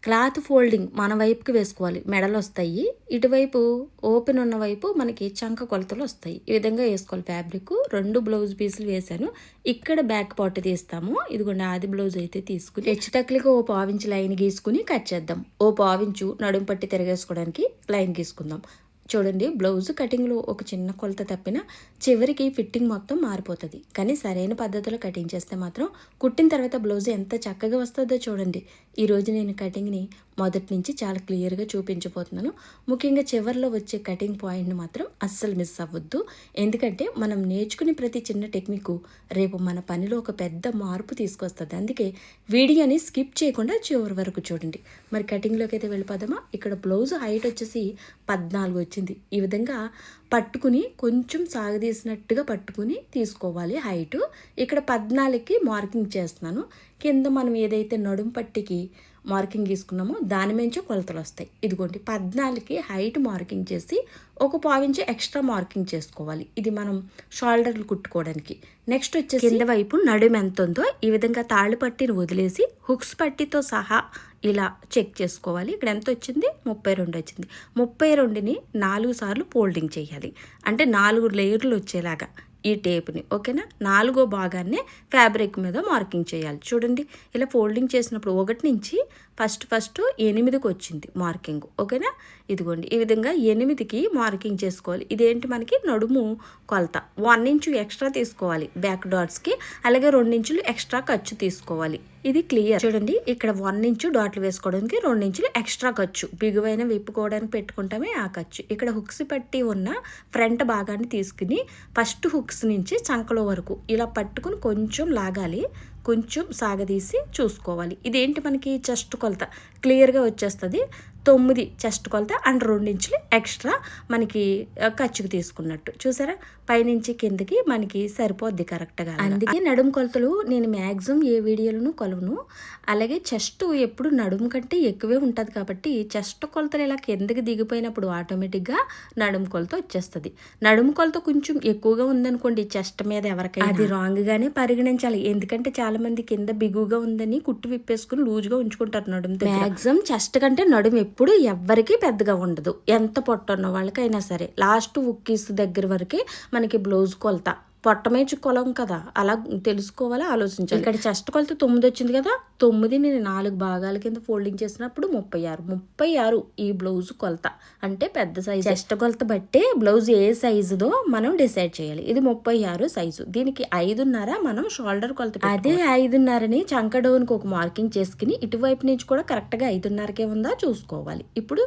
Cloth folding మన వైపుకి వేసుకోవాలి, మెడలు వస్తాయి. ఇటువైపు ఓపెన్ ఉన్న వైపు మనకి చంక కొలతలు వస్తాయి. ఈ విధంగా వేసుకోవాలి ఫ్యాబ్రిక్. 2 బ్లౌజ్ పీసులు వేసాను. ఇక్కడ బ్యాక్ పార్ట్ తీస్తాము. ఇదిగోండి ఆది బ్లౌజ్ అయితే తీసుకుని హెచ్చుటక్లకి ఓ పావించి లైన్ గీసుకుని కట్ చేద్దాం. ఓ పావించు నడుము పట్టి తిరగేసుకోవడానికి లైన్ గీసుకుందాం. చూడండి, బ్లౌజ్ కటింగ్లో ఒక చిన్న కొలత తప్పిన చివరికి ఫిట్టింగ్ మొత్తం మారిపోతుంది. కానీ సరైన పద్ధతిలో కటింగ్ చేస్తే మాత్రం కుట్టిన తర్వాత బ్లౌజ్ ఎంత చక్కగా వస్తుందో చూడండి. ఈరోజు నేను కటింగ్ని మొదటి నుంచి చాలా క్లియర్గా చూపించబోతున్నాను. ముఖ్యంగా చివరిలో వచ్చే కటింగ్ పాయింట్ని మాత్రం అస్సలు మిస్ అవ్వద్దు. ఎందుకంటే మనం నేర్చుకునే ప్రతి చిన్న టెక్నిక్ రేపు మన పనిలో ఒక పెద్ద మార్పు తీసుకొస్తుంది. అందుకే వీడియోని స్కిప్ చేయకుండా చివరి వరకు చూడండి. మరి కటింగ్లోకి అయితే వెళ్ళిపోదామా. ఇక్కడ బ్లౌజ్ హైట్ వచ్చేసి 14 వచ్చింది. ఈ విధంగా పట్టుకుని కొంచెం సాగదీసినట్టుగా పట్టుకుని తీసుకోవాలి హైటు. ఇక్కడ 14కి మార్కింగ్ చేస్తున్నాను. కింద మనం ఏదైతే నడుం పట్టికి మార్కింగ్ తీసుకున్నామో దాని మించి కొలతలు వస్తాయి. ఇదిగోండి 14కి హైట్ మార్కింగ్ చేసి ఒక పావించి ఎక్స్ట్రా మార్కింగ్ చేసుకోవాలి. ఇది మనం షోల్డర్లు కుట్టుకోవడానికి. నెక్స్ట్ వచ్చేసి కింద వైపు నడుము ఎంత ఉందో ఈ విధంగా తాళ్ళు పట్టిని వదిలేసి హుక్స్ పట్టితో సహా ఇలా చెక్ చేసుకోవాలి. ఇక్కడ ఎంత వచ్చింది? 32 వచ్చింది. 32ని 4 సార్లు ఫోల్డింగ్ చేయాలి. అంటే 4 లేయర్లు వచ్చేలాగా ఈ టేప్ని, ఓకేనా. 4వ భాగాన్ని ఫ్యాబ్రిక్ మీద మార్కింగ్ చేయాలి. చూడండి, ఇలా ఫోల్డింగ్ చేసినప్పుడు 1 నుంచి ఫస్ట్ 8కి వచ్చింది మార్కింగ్, ఓకేనా. ఇదిగోండి ఈ విధంగా 8కి మార్కింగ్ చేసుకోవాలి. ఇదేంటి మనకి నడుము కొలత. 1 ఇంచు ఎక్స్ట్రా తీసుకోవాలి బ్యాక్ డాట్స్కి. అలాగే 2 ఇంచులు ఎక్స్ట్రా ఖర్చు తీసుకోవాలి. ఇది క్లియర్. చూడండి, ఇక్కడ 1 ఇంచు డాట్లు వేసుకోవడానికి 2 ఇంచులు ఎక్స్ట్రా ఖర్చు, బిగువైన విప్పుకోవడానికి పెట్టుకుంటామే ఆ ఖర్చు. ఇక్కడ హుక్స్ పట్టి ఉన్న ఫ్రంట్ భాగాన్ని తీసుకుని ఫస్ట్ హుక్స్ నుంచి చంకలో వరకు ఇలా పట్టుకుని కొంచెం లాగాలి. కొంచెం సాగదీసి చూసుకోవాలి. ఇదేంటి మనకి చెస్ట్ కొలత క్లియర్గా వచ్చేస్తుంది. 9 చెస్ట్ కొలత అండ్ 2 ఇంచులు ఎక్స్ట్రా మనకి ఖర్చుకు తీసుకున్నట్టు. చూసారా, పైనుంచి కిందకి మనకి సరిపోద్ది కరెక్ట్గా. అందుకే నడుము కొలతలు నేను మ్యాక్సిమం ఏ వీడియోలను కొలవను. అలాగే చెస్ట్ ఎప్పుడు నడుము కంటే ఎక్కువే ఉంటుంది కాబట్టి చెస్ట్ కొలతలు ఇలా కిందకి దిగిపోయినప్పుడు ఆటోమేటిక్గా నడుము కొలత వచ్చేస్తుంది. నడుము కొలత కొంచెం ఎక్కువగా ఉందనుకోండి చెస్ట్ మీద ఎవరికైనా అది రాంగ్గానే పరిగణించాలి. ఎందుకంటే చాలా మంది కింద బిగుగా ఉందని కుట్టు విప్పేసుకుని లూజ్గా ఉంచుకుంటారు నడుము. మ్యాక్సిమం చెస్ట్ కంటే నడుము ఎప్పుడు ఎవ్వరికి పెద్దగా ఉండదు. ఎంత పొట్టున్న వాళ్ళకైనా సరే లాస్ట్ ఉక్కీస్ దగ్గర వరకే మనకి బ్లౌజ్ కొలత. పొట్టమేచి కొలం కదా, అలా తెలుసుకోవాలా, ఆలోచించాలి. ఇక్కడ చెస్ట్ కొలత 9 వచ్చింది కదా, 9ని నేను 4 భాగాల కింద ఫోల్డింగ్ చేసినప్పుడు 36 ఈ బ్లౌజ్ కొలత. అంటే పెద్ద సైజు. చెస్ట్ కొలత బట్టే బ్లౌజ్ ఏ సైజుదో మనం డిసైడ్ చేయాలి. ఇది 36 సైజు. దీనికి 5.5 మనం షోల్డర్ కొలత. అదే 5.5ని చంక డౌన్కి ఒక మార్కింగ్ చేసుకుని ఇటువైపు నుంచి కూడా కరెక్ట్గా 5.5కే ఉందా చూసుకోవాలి. ఇప్పుడు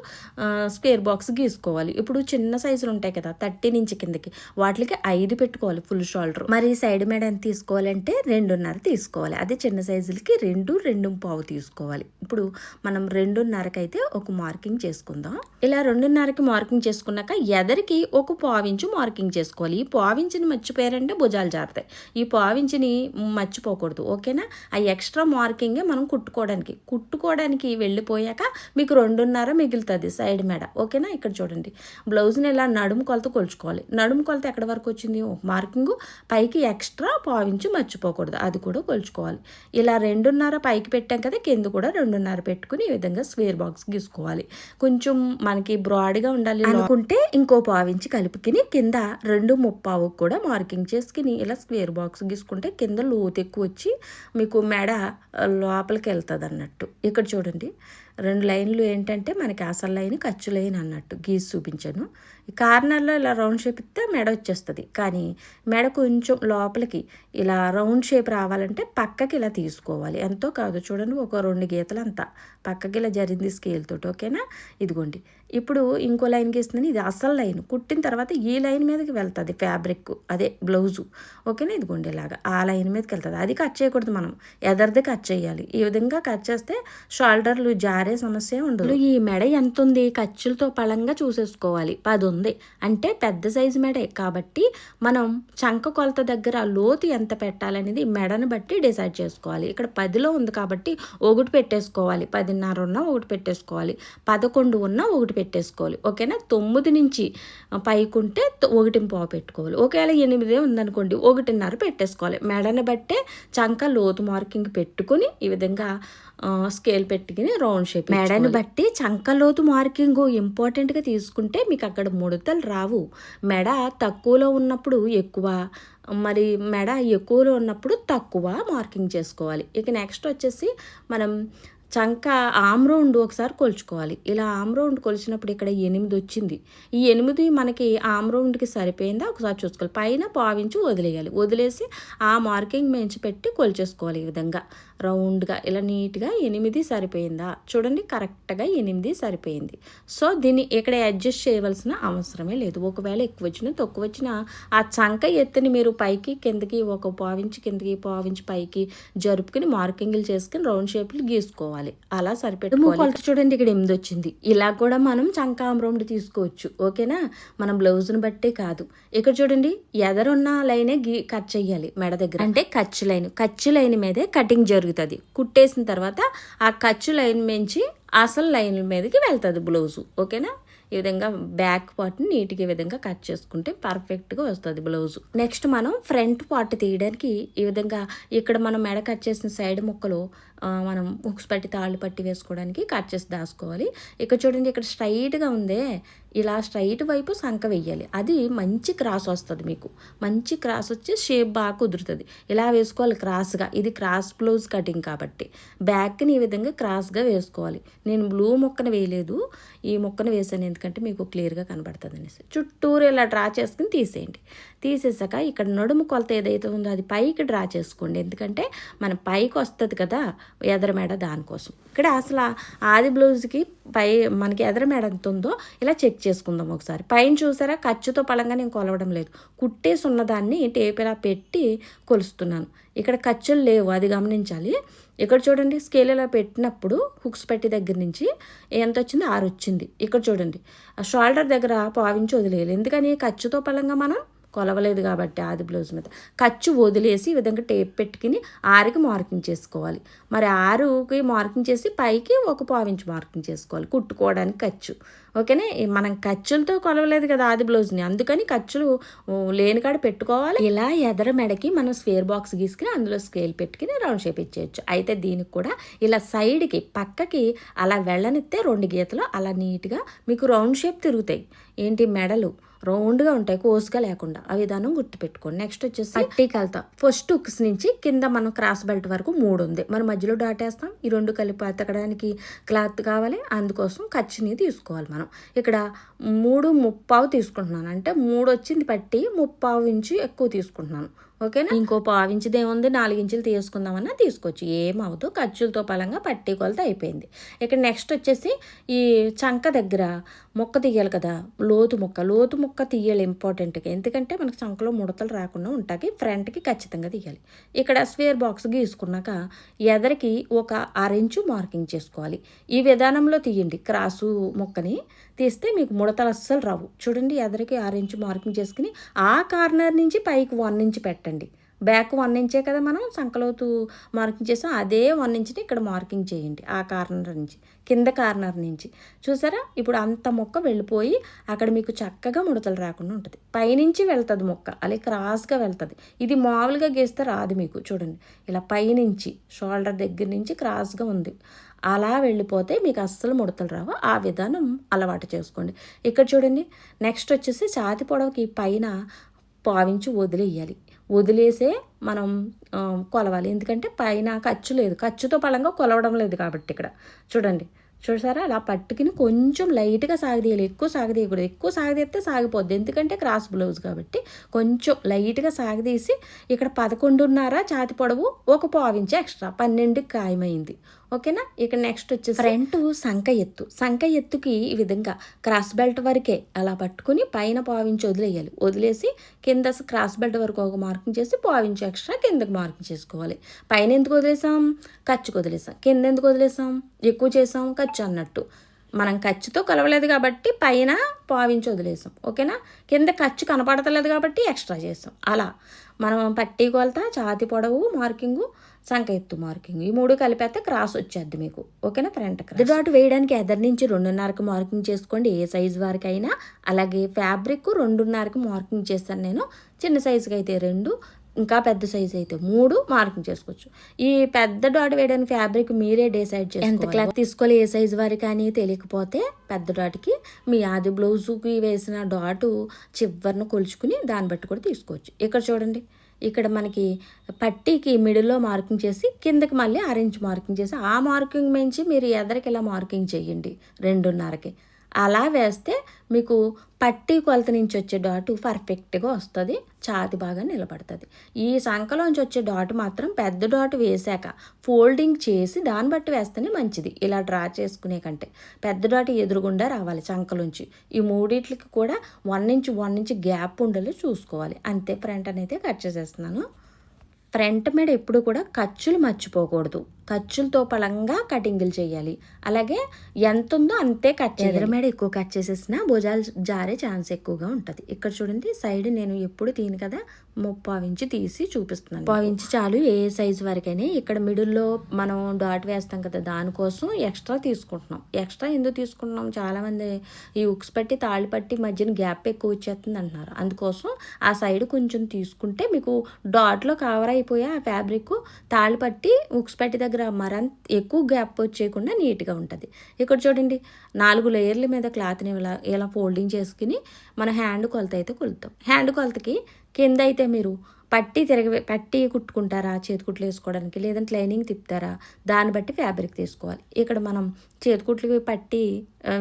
స్క్వేర్ బాక్స్ గీసుకోవాలి. ఇప్పుడు చిన్న సైజులు ఉంటాయి కదా 30 నుంచి కిందకి, వాటికి 5 పెట్టుకోవాలి ఫుల్ షోల్డర్. మరి సైడ్ మేడ ఎంత తీసుకోవాలంటే 2.5 తీసుకోవాలి. అదే చిన్న సైజులకి 2.5 తీసుకోవాలి. ఇప్పుడు మనం 2.5కి అయితే ఒక మార్కింగ్ చేసుకుందాం. ఇలా 2.5కి మార్కింగ్ చేసుకున్నాక ఎదరికి ఒక పావించు మార్కింగ్ చేసుకోవాలి. ఈ పావించిని మర్చిపోయారంటే భుజాలు జారుతాయి. ఈ పావించిని మర్చిపోకూడదు, ఓకేనా. ఆ ఎక్స్ట్రా మార్కింగే మనం కుట్టుకోవడానికి వెళ్ళిపోయాక మీకు 2.5 మిగులుతుంది సైడ్ మేడ, ఓకేనా. ఇక్కడ చూడండి, బ్లౌజ్ని ఇలా నడుము కొలత కొలుచుకోవాలి. నడుము కొలత ఎక్కడ వరకు వచ్చింది? ఒక మార్కింగ్, పైకి ఎక్స్ట్రా పావించి మర్చిపోకూడదు, అది కూడా కొలుచుకోవాలి. ఇలా 2.5 పైకి పెట్టాం కదా, కింద కూడా 2.5 పెట్టుకుని ఈ విధంగా స్క్వేర్ బాక్స్ గీసుకోవాలి. కొంచెం మనకి బ్రాడ్గా ఉండాలి అనుకుంటే ఇంకో పావించి కలుపుకుని కింద 2.35 కూడా మార్కింగ్ చేసుకుని ఇలా స్క్వేర్ బాక్స్ గీసుకుంటే కింద లోతు ఎక్కువ వచ్చి మీకు మెడ లోపలికి వెళ్తుంది అన్నట్టు. ఇక్కడ చూడండి, 2 లైన్లు ఏంటంటే మనకి అసలు లైన్ ఖర్చు లైన్ అన్నట్టు గీసి చూపించాను. కార్నర్లో ఇలా రౌండ్ షేప్ ఇస్తే మెడ వచ్చేస్తుంది. కానీ మెడ కొంచెం లోపలికి ఇలా రౌండ్ షేప్ రావాలంటే పక్కకి ఇలా తీసుకోవాలి. ఎంతో కాదు, చూడండి, ఒక 2 గీతలు అంతా పక్కకి ఇలా జరిగింది స్కేల్ తోటి, ఓకేనా. ఇదిగోండి, ఇప్పుడు ఇంకో లైన్ గీస్తున్నాను. ఇది అసలు లైన్. కుట్టిన తర్వాత ఈ లైన్ మీదకి వెళ్తుంది ఫ్యాబ్రిక్, అదే బ్లౌజు, ఓకేనా. ఇదిగోండి, ఇలాగా ఆ లైన్ మీదకి వెళ్తుంది. అది కట్ చేయకూడదు, మనం ఎదరిది కట్ చేయాలి. ఈ విధంగా కట్ చేస్తే షోల్డర్లు జారే సమస్య ఉండదు. ఈ మెడ ఎంత ఉంది ఖర్చులతో పళంగా చూసేసుకోవాలి. 10 ఉంది అంటే పెద్ద సైజు మెడే కాబట్టి మనం చంక కొలత దగ్గర లోతు ఎంత పెట్టాలనేది మెడను బట్టి డిసైడ్ చేసుకోవాలి. ఇక్కడ 10లో ఉంది కాబట్టి 1 పెట్టేసుకోవాలి. 10.5 ఉన్నా 1 పెట్టేసుకోవాలి. 11 ఉన్నా 1 పెట్టేసుకోవాలి, ఓకేనా. 9 నుంచి పైకి ఉంటే 1.5 పెట్టుకోవాలి. ఒకవేళ 8 ఉందనుకోండి 1.5 పెట్టేసుకోవాలి. మెడను బట్టే చంక లోతు మార్కింగ్ పెట్టుకుని ఈ విధంగా స్కేల్ పెట్టుకుని రౌండ్ షేప్. మెడను బట్టి చంకలోతు మార్కింగ్ ఇంపార్టెంట్గా తీసుకుంటే మీకు అక్కడ ముడతలు రావు. మెడ తక్కువలో ఉన్నప్పుడు ఎక్కువ, మరి మెడ ఎక్కువలో ఉన్నప్పుడు తక్కువ మార్కింగ్ చేసుకోవాలి. ఇక నెక్స్ట్ వచ్చేసి మనం చంక ఆమ్ రౌండ్ ఒకసారి కొలుచుకోవాలి. ఇలా ఆమ్ రౌండ్ కొలిచినప్పుడు ఇక్కడ 8 వచ్చింది. ఈ 8 మనకి ఆమ్ రౌండ్కి సరిపోయిందా ఒకసారి చూసుకోవాలి. పైన పావించి వదిలేయాలి. వదిలేసి ఆ మార్కింగ్ మెంచి పెట్టి కొలిచేసుకోవాలి. ఈ విధంగా రౌండ్గా ఇలా నీట్గా 8 సరిపోయిందా చూడండి, కరెక్ట్గా 8 సరిపోయింది. సో దీన్ని ఇక్కడ అడ్జస్ట్ చేయవలసిన అవసరమే లేదు. ఒకవేళ ఎక్కువ వచ్చినా తక్కువ వచ్చినా ఆ చంక ఎత్తుని మీరు పైకి కిందకి ఒక పావించి కిందకి పావించి పైకి జరుపుకుని మార్కింగ్లు చేసుకుని రౌండ్ షేప్లు గీసుకోవాలి. అలా సరిపెట్టుకోవాలి. కొలత చూడండి, ఇక్కడ 8 వచ్చింది. ఇలా కూడా మనం చంకా రౌండ్ తీసుకోవచ్చు. ఓకేనా, మనం బ్లౌజ్ని బట్టే కాదు. ఇక్కడ చూడండి, ఎదరున్న లైనే కట్ చేయాలి మెడ దగ్గర, అంటే ఖర్చు లైన్ మీదే కటింగ్ జరుగుతుంది. కుట్టేసిన తర్వాత ఆ ఖర్చు లైన్ మించి అసలు లైన్ మీదకి వెళ్తుంది బ్లౌజు. ఓకేనా, ఈ విధంగా బ్యాక్ పార్ట్ని నీట్గా ఈ విధంగా కట్ చేసుకుంటే పర్ఫెక్ట్గా వస్తుంది బ్లౌజు. నెక్స్ట్ మనం ఫ్రంట్ పార్ట్ తీయడానికి ఈ విధంగా ఇక్కడ మనం మెడ కట్ చేసిన సైడ్ ముక్కలు మనం హుక్స్ పట్టి తాళ్ళు పట్టి వేసుకోవడానికి కట్ చేసి దాచుకోవాలి. ఇక్కడ చూడండి, ఇక్కడ స్ట్రైట్గా ఉందే, ఇలా స్ట్రైట్ వైపు సంక వెయ్యాలి. అది మంచి క్రాస్ వస్తుంది. మీకు మంచి క్రాస్ వచ్చి షేప్ బాగా కుదురుతుంది. ఇలా వేసుకోవాలి క్రాస్గా. ఇది క్రాస్ బ్లౌజ్ కటింగ్ కాబట్టి బ్యాక్ని ఈ విధంగా క్రాస్గా వేసుకోవాలి. నేను బ్లూ ముక్కను వేయలేదు, ఈ ముక్కను వేసాను ఎందుకంటే మీకు క్లియర్గా కనబడుతుంది అనేసి. చుట్టూరు ఇలా డ్రా చేసుకుని తీసేయండి. తీసేసాక ఇక్కడ నడుము కొలత ఏదైతే ఉందో అది పైకి డ్రా చేసుకోండి. ఎందుకంటే మన పైకి వస్తుంది కదా ఎదర మెడ, దానికోసం. ఇక్కడ అసలు ఆది బ్లౌజ్కి మనకి ఎదర మెడ ఎంత ఉందో ఇలా చెక్ చేసుకుందాం ఒకసారి. పైన చూసారా, ఖర్చుతో పలంగా నేను కొలవడం లేదు, కుట్టేసి ఉన్నదాన్ని టేప్ ఇలా పెట్టి కొలుస్తున్నాను. ఇక్కడ ఖర్చులు లేవు, అది గమనించాలి. ఇక్కడ చూడండి, స్కేల్ ఇలా పెట్టినప్పుడు హుక్స్ పెట్టి దగ్గర నుంచి ఎంత వచ్చింది, 6 వచ్చింది. ఇక్కడ చూడండి, ఆ షోల్డర్ దగ్గర పావించి వదిలేయాలి. ఎందుకని ఖర్చుతో పలంగా మనం కొలవలేదు కాబట్టి ఆది బ్లౌజ్ మీద ఖర్చు వదిలేసి ఈ విధంగా టేప్ పెట్టుకుని 6కి మార్కింగ్ చేసుకోవాలి. మరి 6కి మార్కింగ్ చేసి పైకి 1 పావించి మార్కింగ్ చేసుకోవాలి కుట్టుకోవడానికి ఖర్చు. ఓకేనా, మనం ఖర్చులతో కొలవలేదు కదా ఆది బ్లౌజ్ని, అందుకని ఖర్చులు లేని కాడ పెట్టుకోవాలి. ఇలా ఎదర మెడకి మనం స్క్వేర్ బాక్స్ గీసుకుని అందులో స్కేల్ పెట్టుకుని రౌండ్ షేప్ ఇచ్చేయచ్చు. అయితే దీనికి కూడా ఇలా సైడ్కి పక్కకి అలా వెళ్ళనిస్తే 2 గీతలు అలా నీట్గా మీకు రౌండ్ షేప్ తిరుగుతాయి. ఏంటి, మెడలు రౌండ్గా ఉంటాయి, కోసుగా లేకుండా. ఆ విధానం గుర్తుపెట్టుకోండి. నెక్స్ట్ వచ్చేసి పట్టీ కలత. ఫస్ట్ హుక్స్ నుంచి కింద మనం క్రాస్ బెల్ట్ వరకు 3 ఉంది. మనం మధ్యలో డాట్ వేస్తాం. ఈ 2 కలిపి అతకడానికి క్లాత్ కావాలి, అందుకోసం ఖర్చుని తీసుకోవాలి. మనం ఇక్కడ 3.25 తీసుకుంటున్నాను, అంటే 3 వచ్చింది పట్టి 3.25 ఇంచు ఎక్కువ తీసుకుంటున్నాను. ఓకేనా, ఇంకో 1/2 ఇంచుది ఏముంది, 4 ఇంచులు తీసుకుందామన్నా తీసుకోవచ్చు, ఏమవుతూ ఖర్చులతో పలంగా పట్టీ కొలత అయిపోయింది. ఇక్కడ నెక్స్ట్ వచ్చేసి ఈ చంక దగ్గర మొక్క తీయాలి కదా, లోతు మొక్క తీయాలి ఇంపార్టెంట్గా. ఎందుకంటే మనకు చంకలో ముడతలు రాకుండా ఉంటాయి. ఫ్రంట్కి ఖచ్చితంగా తీయాలి. ఇక్కడ స్క్వేర్ బాక్స్ గీసుకున్నాక ఎదరికి ఒక 6 ఇంచు మార్కింగ్ చేసుకోవాలి. ఈ విధానంలో తీయండి. క్రాసు మొక్కని తీస్తే మీకు ముడతలు అస్సలు రావు. చూడండి, ఎదరికి 6 ఇంచు మార్కింగ్ చేసుకుని ఆ కార్నర్ నుంచి పైకి 1 ఇంచు పెట్టండి. బ్యాక్ 1 ఇంచే కదా మనం సంకలోతు మార్కింగ్ చేసాం, అదే 1 ఇంచుని ఇక్కడ మార్కింగ్ చేయండి. ఆ కార్నర్ నుంచి, కింద కార్నర్ నుంచి చూసారా, ఇప్పుడు అంత మొక్క వెళ్ళిపోయి అక్కడ మీకు చక్కగా ముడతలు రాకుండా ఉంటుంది. పైనుంచి వెళ్తుంది మొక్క, అలా క్రాస్గా వెళ్తుంది. ఇది మామూలుగా గీస్తే రాదు మీకు. చూడండి, ఇలా పైనుంచి షోల్డర్ దగ్గర నుంచి క్రాస్గా ఉంది, అలా వెళ్ళిపోతే మీకు అస్సలు ముడతలు రావు. ఆ విధానం అలవాటు చేసుకోండి. ఇక్కడ చూడండి, నెక్స్ట్ వచ్చేసి ఛాతి పొడవుకి పైన 1/2 ఇంచు వదిలేయాలి. వదిలేసే మనం కొలవాలి. ఎందుకంటే పైన ఖర్చు లేదు, ఖర్చుతో పలంగా కొలవడం లేదు కాబట్టి. ఇక్కడ చూడండి, చూసారా, అలా పట్టుకుని కొంచెం లైట్గా సాగదీయాలి, ఎక్కువ సాగదీయకూడదు. ఎక్కువ సాగదీస్తే సాగిపోద్ది, ఎందుకంటే క్రాస్ బ్లౌజ్ కాబట్టి. కొంచెం లైట్గా సాగదీసి ఇక్కడ 11.5 ఛాతి పొడవు, 1/4 ఇంచు ఎక్స్ట్రా, 12కి ఖాయమైంది. ఓకేనా, ఇక నెక్స్ట్ వచ్చేసి ఫ్రంట్ సంక ఎత్తుకి ఈ విధంగా క్రాస్ బెల్ట్ వరకే అలా పట్టుకుని పైన 1/4 ఇంచు వదిలేయాలి. వదిలేసి కింద క్రాస్ బెల్ట్ వరకు ఒక మార్కింగ్ చేసి 1/4 ఇంచు ఎక్స్ట్రా కిందకి మార్కింగ్ చేసుకోవాలి. పైన ఎందుకు వదిలేసాం, ఖర్చుకు వదిలేసాం. కింద ఎందుకు వదిలేసాం, ఎక్కువ చేసాం ఖర్చు అన్నట్టు. మనం ఖర్చుతో కొలవలేదు కాబట్టి పైన 1/4 ఇంచు వదిలేసాం. ఓకేనా, కింద ఖర్చు కనపడతలేదు కాబట్టి ఎక్స్ట్రా చేసాం. అలా మనం పట్టీ కొలత, ఛాతి పొడవు మార్కింగు, సంక ఎత్తు మార్కింగ్, ఈ 3 కలిపేస్తే క్రాస్ వచ్చేద్ది మీకు. ఓకేనా, ఫ్రంట్ క్రాస్. డాట్ వేయడానికి ఎదర్ నుంచి 2.5కి మార్కింగ్ చేసుకోండి, ఏ సైజు వారికి అయినా. అలాగే ఫ్యాబ్రిక్ 2.5కి మార్కింగ్ చేస్తాను నేను. చిన్న సైజుకి అయితే 2, ఇంకా పెద్ద సైజు అయితే 3 మార్కింగ్ చేసుకోవచ్చు. ఈ పెద్ద డాట్ వేయడానికి ఫ్యాబ్రిక్ మీరే డిసైడ్ చేసుకోవాలి. ఎంత క్లాత్ తీసుకోవాలి, ఏ సైజు వారి కానీ తెలియకపోతే పెద్ద డాట్కి మీ ఆది బ్లౌజుకి వేసిన డాటు చివరిని కొలుచుకుని దాన్ని బట్టి కూడా తీసుకోవచ్చు. ఇక్కడ చూడండి, ఇక్కడ మనకి పట్టీకి మిడిల్లో మార్కింగ్ చేసి కిందకి మళ్ళీ 6 ఇంచ్ మార్కింగ్ చేసి ఆ మార్కింగ్ మించి మీరు ఎదరికి ఇలా మార్కింగ్ చేయండి 2.5కి. అలా వేస్తే మీకు పట్టీ కొలత నుంచి వచ్చే డాటు పర్ఫెక్ట్గా వస్తుంది, ఛాతి బాగా నిలబడుతుంది. ఈ సంఖలోంచి వచ్చే డాట్ మాత్రం పెద్ద డాట్ వేసాక ఫోల్డింగ్ చేసి దాన్ని బట్టి వేస్తేనే మంచిది. ఇలా డ్రా చేసుకునే కంటే పెద్ద డాట్ ఎదురుగుండా రావాలి సంఖలోంచి. ఈ మూడిట్లకి కూడా 1 ఇంచ్ గ్యాప్ ఉండేలా చూసుకోవాలి. అంతే. ఫ్రంట్ అనేది కట్ చేసేస్తున్నాను. ఫ్రంట్ మీద ఎప్పుడు కూడా ఖర్చులు మర్చిపోకూడదు. ఖర్చులతో పలంగా కటింగులు చేయాలి. అలాగే ఎంత ఉందో అంతే కట్ చేయాలి. ఎదురు మీద ఎక్కువ కట్ చేసేసినా భుజాలు జారే ఛాన్స్ ఎక్కువగా ఉంటుంది. ఇక్కడ చూడండి, సైడ్ నేను ఎప్పుడు తీను కదా, 3/4 ఇంచు తీసి చూపిస్తున్నాను. 1/4 ఇంచు చాలు ఏ సైజు వరకైనా. ఇక్కడ మిడిల్లో మనం డాట్ వేస్తాం కదా, దానికోసం ఎక్స్ట్రా తీసుకుంటున్నాం. ఎక్స్ట్రా ఎందుకు తీసుకుంటున్నాం, చాలామంది ఈ ఉక్స్ పట్టి తాళి పట్టి మధ్యన గ్యాప్ ఎక్కువ వచ్చేస్తుంది అంటున్నారు. అందుకోసం ఆ సైడ్ కొంచెం తీసుకుంటే మీకు డాట్లో కవర్ అయిపోయా ఆ ఫ్యాబ్రిక్ తాళి పట్టి ఉక్స్ పట్టి దగ్గర మరంత ఎక్కువ గ్యాప్ వచ్చేయకుండా నీట్గా ఉంటుంది. ఇక్కడ చూడండి, 4 లేయర్ల మీద క్లాత్ని ఇలా ఫోల్డింగ్ చేసుకుని మన హ్యాండ్ కొలత అయితే కొలుతాం. హ్యాండ్ కొలతకి కింద అయితే మీరు పట్టి కుట్టుకుంటారా చేతికుట్లు వేసుకోవడానికి, లేదంటే లైనింగ్ తిప్పుతారా, దాన్ని బట్టి ఫ్యాబ్రిక్ తీసుకోవాలి. ఇక్కడ మనం చేతికుట్లకి పట్టి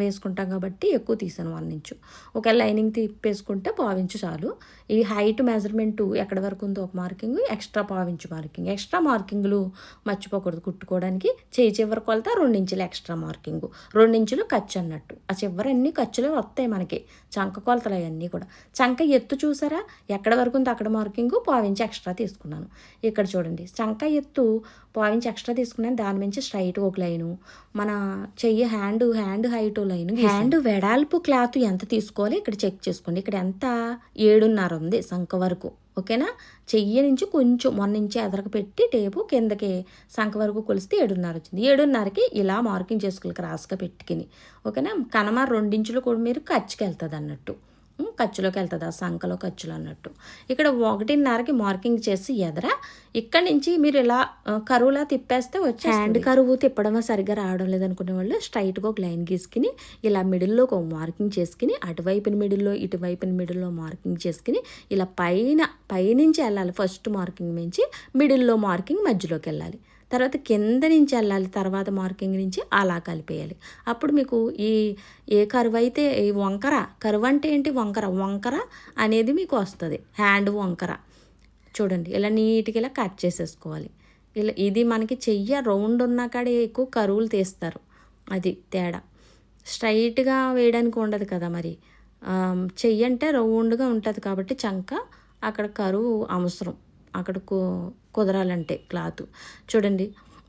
వేసుకుంటాం కాబట్టి ఎక్కువ తీసాను 1 ఇంచు. ఒకవేళ లైనింగ్ తిప్పేసుకుంటే 1/4 ఇంచు చాలు. ఈ హైట్ మెజర్మెంట్ ఎక్కడ వరకు ఉందో ఒక marking, extra 1/4 inch marking. Extra మార్కింగ్లు మర్చిపోకూడదు కుట్టుకోవడానికి. చివరి కొలత 2 ఇంచులు ఎక్స్ట్రా మార్కింగ్, 2 ఇంచులు ఖర్చు అన్నట్టు. ఆ చివరన్నీ ఖర్చులు వస్తాయి మనకి, చంక కొలతలు అవన్నీ కూడా. చంక ఎత్తు చూసారా, ఎక్కడ వరకు ఉందో అక్కడ మార్కింగ్ 1/4 ఇంచు ఎక్స్ట్రా తీసుకున్నాను. ఇక్కడ చూడండి, చంక ఎత్తు 1/4 ఇంచు ఎక్స్ట్రా తీసుకున్నాను. దాని నుంచి స్ట్రైట్ ఒక లైను, మన చెయ్యి హ్యాండ్ హైట్ లైన్. హ్యాండ్ వెడల్పు క్లాత్ ఎంత తీసుకోవాలి ఇక్కడ చెక్ చేసుకోండి. ఇక్కడ ఎంత 7.5 ఉంది సంఖ వరకు. ఓకేనా, చెయ్యి నుంచి కొంచెం 1 ఇంచు ఎదరకు పెట్టి టేపు కిందకి సంఖ వరకు కొలిస్తే 7.5 వచ్చింది. 7.5కి ఇలా మార్కింగ్ చేసుకోవాలి క్రాస్గా పెట్టుకుని. ఓకేనా, కనమ 2 ఇంచులు కూడా మీరు ఖర్చుకి వెళ్తుంది అన్నట్టు, ఖర్చులోకి వెళ్తుంది, ఆ సంఖలో ఖర్చులు అన్నట్టు. ఇక్కడ 1.5కి మార్కింగ్ చేసి ఎదర ఇక్కడి నుంచి మీరు ఇలా కరువులా తిప్పేస్తే వచ్చే. హ్యాండ్ కరువు తిప్పడం సరిగ్గా రావడం లేదనుకునే వాళ్ళు స్ట్రైట్గా ఒక లైన్ గీసుకుని ఇలా మిడిల్లో ఒక మార్కింగ్ చేసుకుని అటువైపున మిడిల్లో ఇటువైపున మిడిల్లో మార్కింగ్ చేసుకుని ఇలా పైనుంచి వెళ్ళాలి. ఫస్ట్ మార్కింగ్ నుంచి మిడిల్లో మార్కింగ్ మధ్యలోకి వెళ్ళాలి, తర్వాత కింద నుంచి వెళ్ళాలి, తర్వాత మార్కింగ్ నుంచి అలా కలిపేయాలి. అప్పుడు మీకు ఏ కరువు అయితే ఈ వంకర, కరువు అంటే ఏంటి, వంకర అనేది మీకు వస్తుంది. హ్యాండ్ వంకర చూడండి, ఇలా నీట్గా ఇలా కట్ చేసేసుకోవాలి. ఇది మనకి చెయ్య రౌండ్ ఉన్న కాడ ఎక్కువ కరువులు తీస్తారు, అది తేడా. స్ట్రైట్గా వేయడానికి ఉండదు కదా, మరి చెయ్యి అంటే రౌండ్గా ఉంటుంది కాబట్టి చంక అక్కడ కరువు అవసరం, అక్కడ కుదరాలంటే క్లాత్. చూడండి,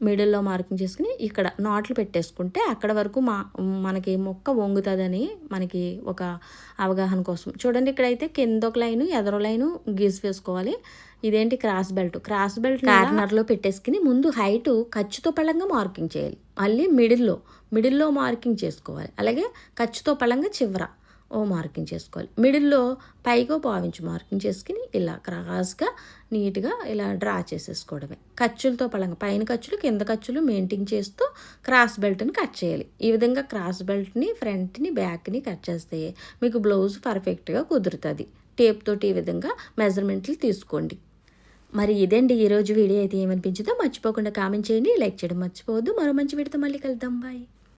మిడిల్లో మార్కింగ్ చేసుకుని ఇక్కడ నాట్లు పెట్టేసుకుంటే అక్కడ వరకు మనకి మొక్క వంగుతుందని మనకి ఒక అవగాహన కోసం. చూడండి, ఇక్కడైతే కింద ఒక లైను ఎదరో లైను గీసి వేసుకోవాలి. ఇదేంటి క్రాస్ బెల్ట్ కార్నర్లో పెట్టేసుకుని ముందు హైటు ఖర్చుతో పళ్ళంగా మార్కింగ్ చేయాలి. మళ్ళీ మిడిల్లో మార్కింగ్ చేసుకోవాలి. అలాగే ఖర్చుతో పళ్ళంగా చివర మార్కింగ్ చేసుకోవాలి. మిడిల్లో పైగా 1/4 ఇంచు మార్కింగ్ చేసుకుని ఇలా క్రాస్గా నీట్గా ఇలా డ్రా చేసేసుకోవడమే. ఖర్చులతో పలంగా పైన ఖర్చులు కింద ఖర్చులు మెయింటైన్ చేస్తూ క్రాస్ బెల్ట్ని కట్ చేయాలి. ఈ విధంగా క్రాస్ బెల్ట్ని ఫ్రంట్ని బ్యాక్ని కట్ చేస్తే మీకు బ్లౌజ్ పర్ఫెక్ట్గా కుదురుతుంది. టేప్ తోటి ఈ విధంగా మెజర్మెంట్లు తీసుకోండి. మరి ఇదండి ఈరోజు వీడియో. అయితే ఏమనిపించిందో మర్చిపోకుండా కామెంట్ చేయండి, లైక్ చేయడం మర్చిపోవద్దు. మరో మంచి వీడియోతో మళ్ళీ కలుద్దాం. బాయ్.